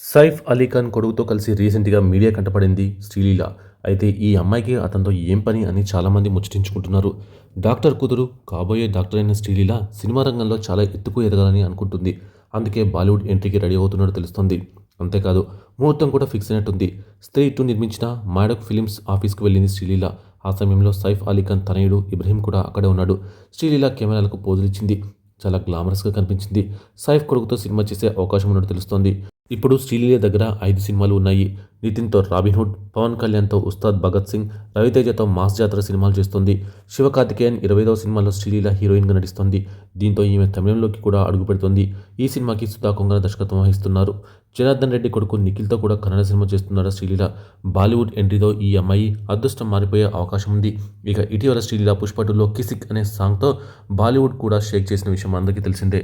సైఫ్ అలీ ఖాన్ కొడుకుతో కలిసి రీసెంట్‌గా మీడియా కంటపడింది శ్రీలీల. అయితే ఈ అమ్మాయికి అతనితో ఏం పని అని చాలామంది ముచ్చటించుకుంటున్నారు. డాక్టర్ కూతురు, కాబోయే డాక్టర్ అయిన శ్రీలీల సినిమా రంగంలో చాలా ఎత్తుకు ఎదగాలని అనుకుంటుంది. అందుకే బాలీవుడ్ ఎంట్రీకి రెడీ అవుతున్నట్టు తెలుస్తోంది. అంతేకాదు ముహూర్తం కూడా ఫిక్స్ అయినట్టుంది. స్త్రీ 2 నిర్మించిన మాడక్ ఫిలిమ్స్ ఆఫీస్‌కు వెళ్ళింది శ్రీలీల. ఆ సమయంలో సైఫ్ అలీ ఖాన్ తనయుడు ఇబ్రహీం కూడా అక్కడే ఉన్నాడు. శ్రీలీల కెమెరాలకు పోజులిచ్చింది. చాలా గ్లామరస్‌గా కనిపించింది. సైఫ్ కొడుకుతో సినిమా చేసే అవకాశం ఉన్నట్టు తెలుస్తోంది. ఇప్పుడు శ్రీలీల దగ్గర 5 సినిమాలు ఉన్నాయి. నితిన్‌తో 'రాబిన్‌హుడ్', పవన్ కళ్యాణ్‌తో 'ఉస్తాద్ భగత్ సింగ్', రవితేజతో 'మాస్ జాతర' సినిమాలు చేస్తోంది. శివకార్తికేయన్ 25వ సినిమాలో శ్రీలీల హీరోయిన్‌గా నటిస్తోంది. దీంతో ఈమె తమిళంలోకి కూడా అడుగుపెడుతోంది. ఈ సినిమాకి సుధా కొంగర దర్శకత్వం వహిస్తున్నారు. జనార్దన్ రెడ్డి కొడుకు నిఖిల్‌తో కూడా కన్నడ సినిమా చేస్తున్నారా శ్రీలీల. బాలీవుడ్ ఎంట్రీతో ఈ అమ్మాయి అదృష్టం మారిపోయే అవకాశం ఉంది. ఇక ఇటీవల శ్రీలీల 'పుష్ప 2'లో 'కిసిక్' అనే సాంగ్‌తో బాలీవుడ్ కూడా షేక్ చేసిన విషయం అందరికీ తెలిసిందే.